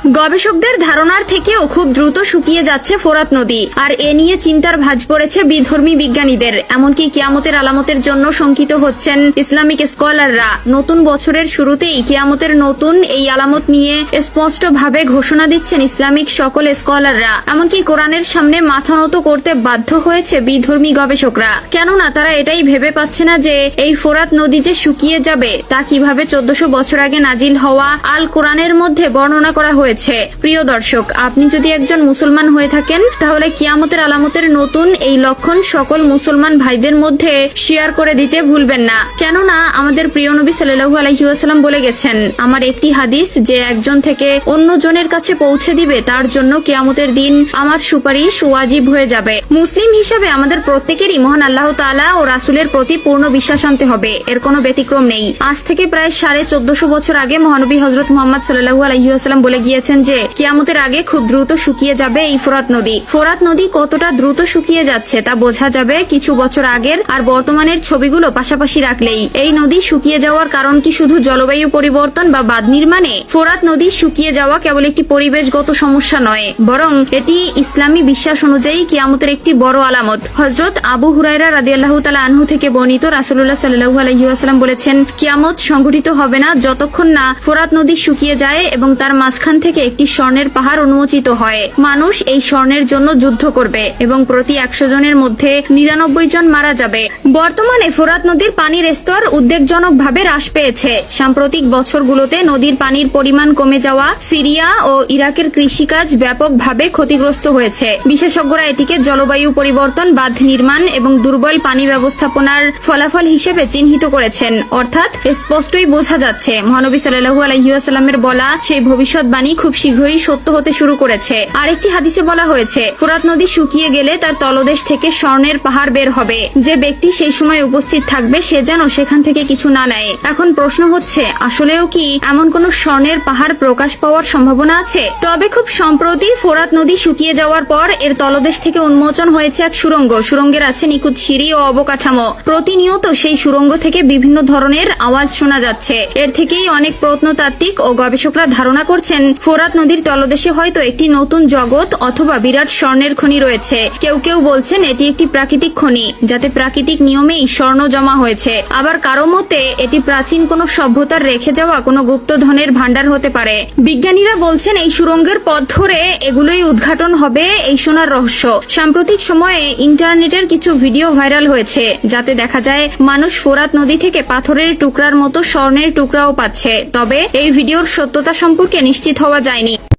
গবেষকদের ধারণার থেকেও খুব দ্রুত শুকিয়ে যাচ্ছে ফোরাত নদী, আর এ নিয়ে চিন্তার ভাঁজ পড়েছে বিধর্মী বিজ্ঞানীদের। এমনকি কিয়ামতের আলামতের জন্য শঙ্কিত হচ্ছেন ইসলামিক স্কলাররা। নতুন বছরের শুরুতেই কিয়ামতের নতুন এই আলামত নিয়ে স্পষ্টভাবে ঘোষণা দিচ্ছেন ইসলামিক সকল স্কলাররা। এমনকি কোরআনের সামনে মাথা নত করতে বাধ্য হয়েছে বিধর্মী গবেষকরা, কেননা তারা এটাই ভেবে পাচ্ছে না যে এই ফোরাত নদী যে শুকিয়ে যাবে তা কিভাবে 1400 বছর আগে নাজিল হওয়া আল কোরআনের মধ্যে বর্ণনা করা হয়েছে। প্রিয় দর্শক, আপনি যদি একজন মুসলমান হয়ে থাকেন তাহলে কিয়ামতের আলামতের নতুন এই লক্ষণ সকল মুসলমান ভাইদের মধ্যে শেয়ার করে দিতে ভুলবেন না, কেননা আমাদের প্রিয় নবী সাল্লাল্লাহু আলাইহি ওয়াসাল্লাম বলে গেছেন, আমার একটি হাদিস যে একজন থেকে অন্য জনের কাছে পৌঁছে দিবে তার জন্য কিয়ামতের দিন আমার সুপারিশ ওয়াজিব হয়ে যাবে। মুসলিম হিসেবে আমাদের প্রত্যেকেরই মহান আল্লাহ তাআলা ও রাসূলের প্রতি পূর্ণ বিশ্বাস আনতে হবে, এর কোনো ব্যতিক্রম নেই। আজ থেকে প্রায় 1450 বছর আগে মহানবী হযরত মুহাম্মদ সাল্লাল্লাহু আলাইহি ওয়াসাল্লাম বলে গিয়েছেন যে কিয়ামতের আগে খুব দ্রুত শুকিয়ে যাবে এই ফোরাত নদী। ফোরাত নদী কতটা দ্রুত শুকিয়ে যাচ্ছে তা বোঝা যাবে কিছু বছর আগের আর বর্তমানের ছবিগুলো পাশাপাশি রাখলেই। এই নদী শুকিয়ে যাওয়ার কারণ কি শুধু জলবায়ু পরিবর্তন বা বাঁধ নির্মাণে? ফোরাত নদী শুকিয়ে যাওয়া কেবল একটি পরিবেশগত সমস্যা নয়, বরং এটি ইসলামী বিশ্বাস অনুযায়ী কিয়ামতের একটি বড় আলামত। হযরত আবু হুরায়রা রাদিয়াল্লাহু তাআলা আনহু থেকে বর্ণিত, রাসূলুল্লাহ সাল্লাল্লাহু আলাইহি ওয়াসাল্লাম বলেছেন, কিয়ামত সংঘটিত হবে না যতক্ষণ না ফোরাত নদী শুকিয়ে যায় এবং তার মাঝখান থেকে একটি স্বর্ণের পাহাড় উন্মোচিত হয়। মানুষ এই স্বর্ণের জন্য যুদ্ধ করবে এবং প্রতি 100 জনের মধ্যে 99 জন মারা যাবে। বর্তমানে ফোরাত নদীর পানির স্তর উদ্বেগজনকভাবে হ্রাস পেয়েছে। সাম্প্রতিক বছরগুলোতে নদীর পানির পরিমাণ কমে যাওয়া সিরিয়া ও ইরাকের কৃষিকাজ ব্যাপকভাবে ক্ষতিগ্রস্ত হয়েছে। বিশেষজ্ঞরা এটিকে জলবায়ু পরিবর্তন, বাঁধ নির্মাণ এবং দুর্বল পানি ব্যবস্থাপনার ফলাফল হিসেবে চিহ্নিত করেছেন। অর্থাৎ স্পষ্টই বোঝা যাচ্ছে মহানবী সাল্লাল্লাহু আলাইহি ওয়াসাল্লামের বলা সেই ভবিষ্যৎবাণী খুব শীঘ্রই সত্য হতে শুরু করেছে। আরেকটি হাদিসে বলা হয়েছে, ফোরাত নদী শুকিয়ে গেলে তার তলদেশ থেকে স্বর্ণের পাহাড় বের হবে। যে ব্যক্তি সেই সময় উপস্থিত থাকবে সে যেন সেখান থেকে কিছু না নেয়। এখন প্রশ্ন হচ্ছে, আসলেও কি এমন কোন স্বর্ণের পাহাড় প্রকাশ পাওয়ার সম্ভাবনা আছে? তবে খুব সম্প্রতি ফোরাত নদী শুকিয়ে যাওয়ার পর এর তলদেশ থেকে উন্মোচন হয়েছে এক সুড়ঙ্গ। সুড়ঙ্গের আছে নিখুঁত সিঁড়ি ও অবকাঠামো। প্রতিনিয়ত সেই সুড়ঙ্গ থেকে বিভিন্ন ধরনের আওয়াজ শোনা যাচ্ছে। এর থেকেই অনেক প্রত্নতাত্ত্বিক ও গবেষকরা ধারণা করছেন ফোরাত নদীর তলদেশে হয়তো একটি নতুন জগৎ অথবা বিরাট স্বর্ণের খনি রয়েছে। কেউ কেউ বলছেন এটি একটি প্রাকৃতিক খনি, যাতে প্রাকৃতিক নিয়মেই স্বর্ণ জমা হয়েছে। আবার কারো মতে এটি প্রাচীন কোনো সভ্যতার রেখে যাওয়া কোনো গুপ্তধনের ভাণ্ডার হতে পারে। বিজ্ঞানীরা বলছেন এই সুড়ঙ্গের পথ ধরে এগুলোই উদ্ঘাটন হবে এই সোনার রহস্য। সাম্প্রতিক সময়ে ইন্টারনেটের কিছু ভিডিও ভাইরাল হয়েছে, যাতে দেখা যায় মানুষ ফোরাত নদী থেকে পাথরের টুকরার মতো স্বর্ণের টুকরাও পাচ্ছে। তবে এই ভিডিওর সত্যতা সম্পর্কে নিশ্চিত হওয়া যায়নি।